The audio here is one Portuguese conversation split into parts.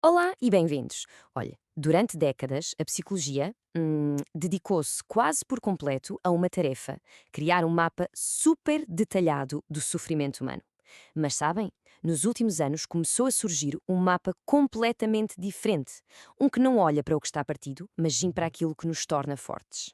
Olá e bem-vindos. Olha, durante décadas, a psicologia dedicou-se quase por completo a uma tarefa: criar um mapa super detalhado do sofrimento humano. Mas sabem, nos últimos anos começou a surgir um mapa completamente diferente. Um que não olha para o que está partido, mas sim para aquilo que nos torna fortes.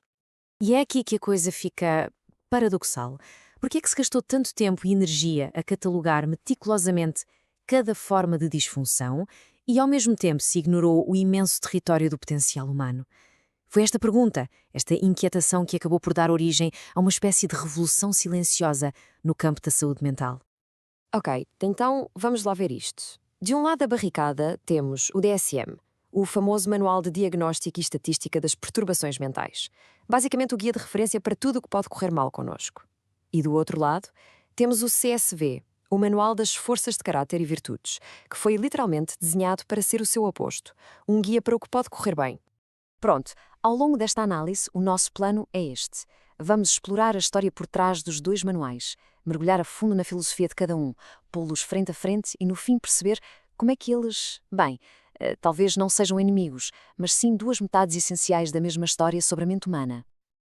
E é aqui que a coisa fica paradoxal. Por que é que se gastou tanto tempo e energia a catalogar meticulosamente cada forma de disfunção e, ao mesmo tempo, se ignorou o imenso território do potencial humano? Foi esta pergunta, esta inquietação, que acabou por dar origem a uma espécie de revolução silenciosa no campo da saúde mental. Ok, então vamos lá ver isto. De um lado da barricada temos o DSM, o famoso Manual de Diagnóstico e Estatística das Perturbações Mentais. Basicamente o guia de referência para tudo o que pode correr mal connosco. E do outro lado, temos o CSV, o Manual das Forças de Caráter e Virtudes, que foi literalmente desenhado para ser o seu oposto, um guia para o que pode correr bem. Pronto, ao longo desta análise, o nosso plano é este. Vamos explorar a história por trás dos dois manuais, mergulhar a fundo na filosofia de cada um, pô-los frente a frente e, no fim, perceber como é que eles, bem, talvez não sejam inimigos, mas sim duas metades essenciais da mesma história sobre a mente humana.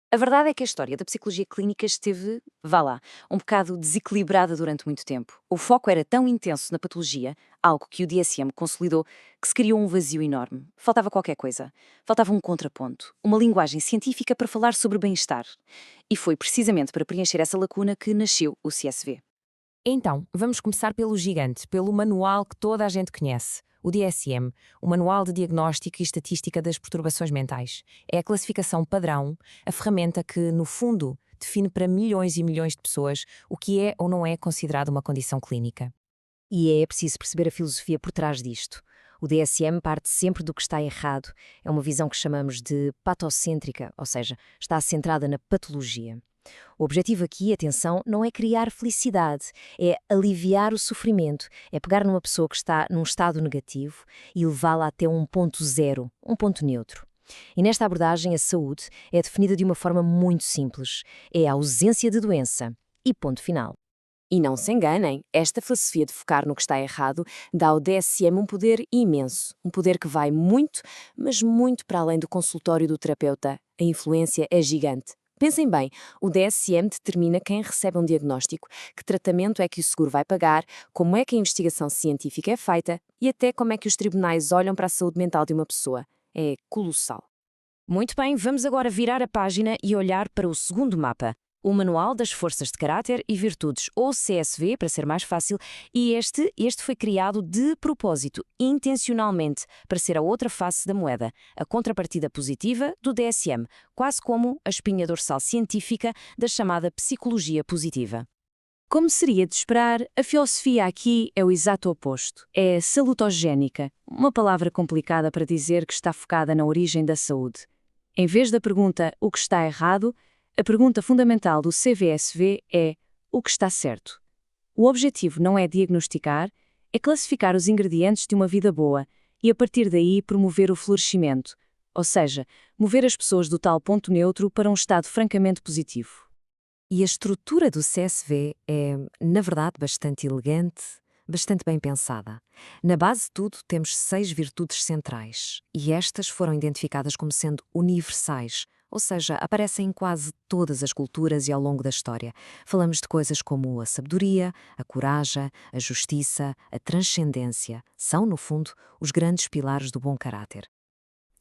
A verdade é que a história da psicologia clínica esteve, vá lá, um bocado desequilibrada durante muito tempo. O foco era tão intenso na patologia, algo que o DSM consolidou, que se criou um vazio enorme. Faltava qualquer coisa. Faltava um contraponto, uma linguagem científica para falar sobre bem-estar. E foi precisamente para preencher essa lacuna que nasceu o CSV. Então, vamos começar pelo gigante, pelo manual que toda a gente conhece, o DSM, o Manual de Diagnóstico e Estatística das Perturbações Mentais. É a classificação padrão, a ferramenta que, no fundo, define para milhões e milhões de pessoas o que é ou não é considerado uma condição clínica. E é preciso perceber a filosofia por trás disto. O DSM parte sempre do que está errado. É uma visão que chamamos de patocêntrica, ou seja, está centrada na patologia. O objetivo aqui, atenção, não é criar felicidade, é aliviar o sofrimento, é pegar numa pessoa que está num estado negativo e levá-la até um ponto zero, um ponto neutro. E nesta abordagem, a saúde é definida de uma forma muito simples: é a ausência de doença. E ponto final. E não se enganem, esta filosofia de focar no que está errado dá ao DSM um poder imenso, um poder que vai muito, mas muito para além do consultório do terapeuta. A influência é gigante. Pensem bem, o DSM determina quem recebe um diagnóstico, que tratamento é que o seguro vai pagar, como é que a investigação científica é feita e até como é que os tribunais olham para a saúde mental de uma pessoa. É colossal. Muito bem, vamos agora virar a página e olhar para o segundo mapa, o Manual das Forças de Caráter e Virtudes, ou CSV, para ser mais fácil, e este foi criado de propósito, intencionalmente, para ser a outra face da moeda, a contrapartida positiva do DSM, quase como a espinha dorsal científica da chamada psicologia positiva. Como seria de esperar, a filosofia aqui é o exato oposto. É salutogénica, uma palavra complicada para dizer que está focada na origem da saúde. Em vez da pergunta "o que está errado?", a pergunta fundamental do CVSV é "o que está certo?". O objetivo não é diagnosticar, é classificar os ingredientes de uma vida boa e, a partir daí, promover o florescimento, ou seja, mover as pessoas do tal ponto neutro para um estado francamente positivo. E a estrutura do CSV é, na verdade, bastante elegante, bastante bem pensada. Na base de tudo, temos 6 virtudes centrais, e estas foram identificadas como sendo universais, ou seja, aparecem em quase todas as culturas e ao longo da história. Falamos de coisas como a sabedoria, a coragem, a justiça, a transcendência. São, no fundo, os grandes pilares do bom caráter.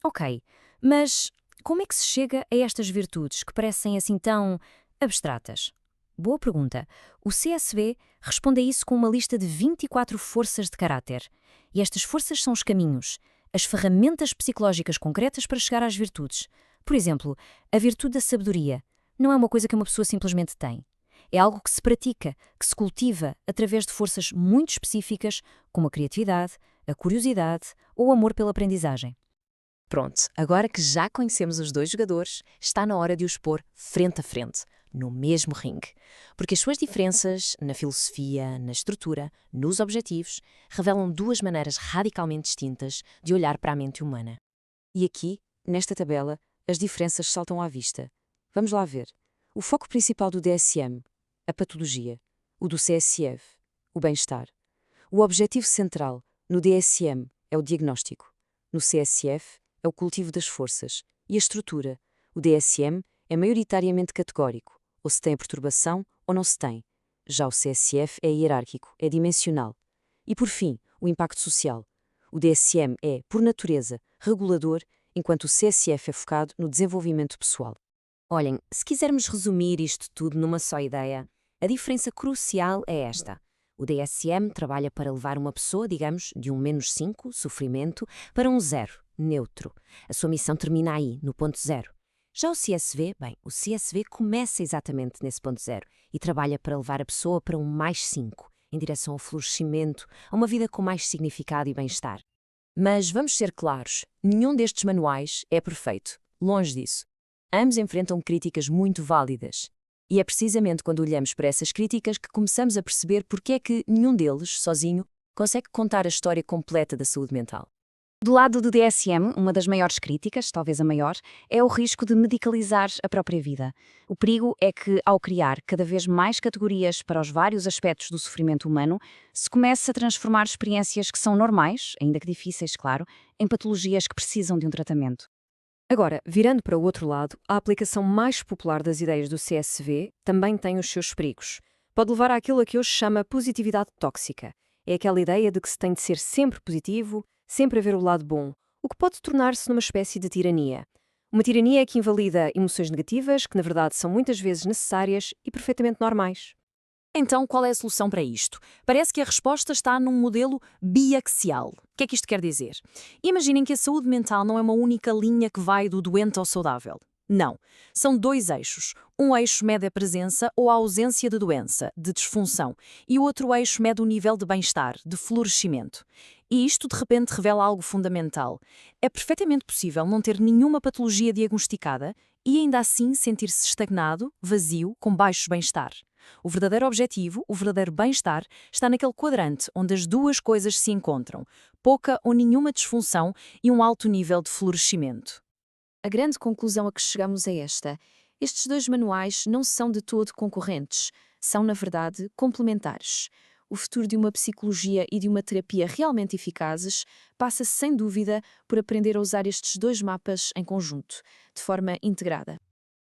Ok, mas como é que se chega a estas virtudes que parecem assim tão abstratas? Boa pergunta. O CSV responde a isso com uma lista de 24 forças de caráter. E estas forças são os caminhos, as ferramentas psicológicas concretas para chegar às virtudes. Por exemplo, a virtude da sabedoria não é uma coisa que uma pessoa simplesmente tem. É algo que se pratica, que se cultiva através de forças muito específicas, como a criatividade, a curiosidade ou o amor pela aprendizagem. Pronto, agora que já conhecemos os dois jogadores, está na hora de os pôr frente a frente, no mesmo ringue. Porque as suas diferenças, na filosofia, na estrutura, nos objetivos, revelam duas maneiras radicalmente distintas de olhar para a mente humana. E aqui, nesta tabela, as diferenças saltam à vista. Vamos lá ver. O foco principal do DSM, a patologia. O do CSF, o bem-estar. O objetivo central, no DSM, é o diagnóstico. No CSF, é o cultivo das forças. E a estrutura? O DSM é maioritariamente categórico, ou se tem a perturbação ou não se tem. Já o CSF é hierárquico, é dimensional. E por fim, o impacto social. O DSM é, por natureza, regulador, enquanto o CSF é focado no desenvolvimento pessoal. Olhem, se quisermos resumir isto tudo numa só ideia, a diferença crucial é esta. O DSM trabalha para levar uma pessoa, digamos, de um -5, sofrimento, para um 0, neutro. A sua missão termina aí, no ponto 0. Já o CSV, bem, o CSV começa exatamente nesse ponto 0 e trabalha para levar a pessoa para um +5, em direção ao florescimento, a uma vida com mais significado e bem-estar. Mas vamos ser claros, nenhum destes manuais é perfeito, longe disso. Ambos enfrentam críticas muito válidas. E é precisamente quando olhamos para essas críticas que começamos a perceber porque é que nenhum deles, sozinho, consegue contar a história completa da saúde mental. Do lado do DSM, uma das maiores críticas, talvez a maior, é o risco de medicalizar a própria vida. O perigo é que, ao criar cada vez mais categorias para os vários aspectos do sofrimento humano, se comece a transformar experiências que são normais, ainda que difíceis, claro, em patologias que precisam de um tratamento. Agora, virando para o outro lado, a aplicação mais popular das ideias do CSV também tem os seus perigos. Pode levar àquilo a que hoje chama positividade tóxica. É aquela ideia de que se tem de ser sempre positivo, sempre a ver o lado bom, o que pode tornar-se numa espécie de tirania. Uma tirania que invalida emoções negativas, que na verdade são muitas vezes necessárias e perfeitamente normais. Então, qual é a solução para isto? Parece que a resposta está num modelo biaxial. O que é que isto quer dizer? Imaginem que a saúde mental não é uma única linha que vai do doente ao saudável. Não. São dois eixos. Um eixo mede a presença ou a ausência de doença, de disfunção, e o outro eixo mede o nível de bem-estar, de florescimento. E isto, de repente, revela algo fundamental. É perfeitamente possível não ter nenhuma patologia diagnosticada e ainda assim sentir-se estagnado, vazio, com baixo bem-estar. O verdadeiro objetivo, o verdadeiro bem-estar, está naquele quadrante onde as duas coisas se encontram, pouca ou nenhuma disfunção e um alto nível de florescimento. A grande conclusão a que chegamos é esta. Estes dois manuais não são de todo concorrentes, são, na verdade, complementares. O futuro de uma psicologia e de uma terapia realmente eficazes passa, sem dúvida, por aprender a usar estes dois mapas em conjunto, de forma integrada.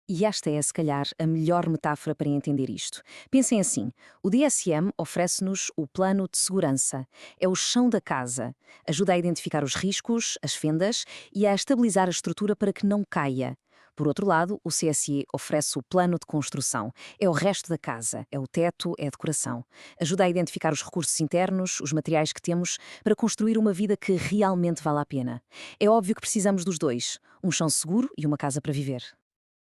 E esta é, se calhar, a melhor metáfora para entender isto. Pensem assim, o DSM oferece-nos o plano de segurança. É o chão da casa. Ajuda a identificar os riscos, as fendas e a estabilizar a estrutura para que não caia. Por outro lado, o CSI oferece o plano de construção. É o resto da casa, é o teto, é a decoração. Ajuda a identificar os recursos internos, os materiais que temos, para construir uma vida que realmente vale a pena. É óbvio que precisamos dos dois, um chão seguro e uma casa para viver.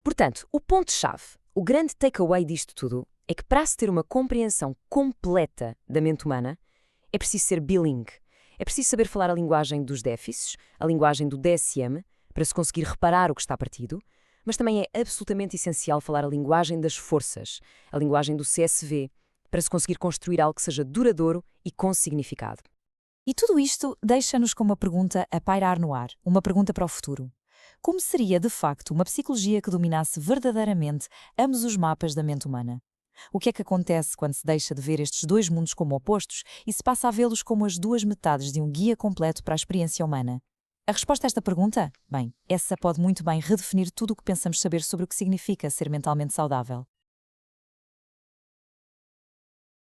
Portanto, o ponto-chave, o grande takeaway disto tudo, é que para se ter uma compreensão completa da mente humana, é preciso ser bilingue. É preciso saber falar a linguagem dos déficits, a linguagem do DSM, para se conseguir reparar o que está partido, mas também é absolutamente essencial falar a linguagem das forças, a linguagem do CSV, para se conseguir construir algo que seja duradouro e com significado. E tudo isto deixa-nos com uma pergunta a pairar no ar, uma pergunta para o futuro. Como seria, de facto, uma psicologia que dominasse verdadeiramente ambos os mapas da mente humana? O que é que acontece quando se deixa de ver estes dois mundos como opostos e se passa a vê-los como as duas metades de um guia completo para a experiência humana? A resposta a esta pergunta? Bem, essa pode muito bem redefinir tudo o que pensamos saber sobre o que significa ser mentalmente saudável.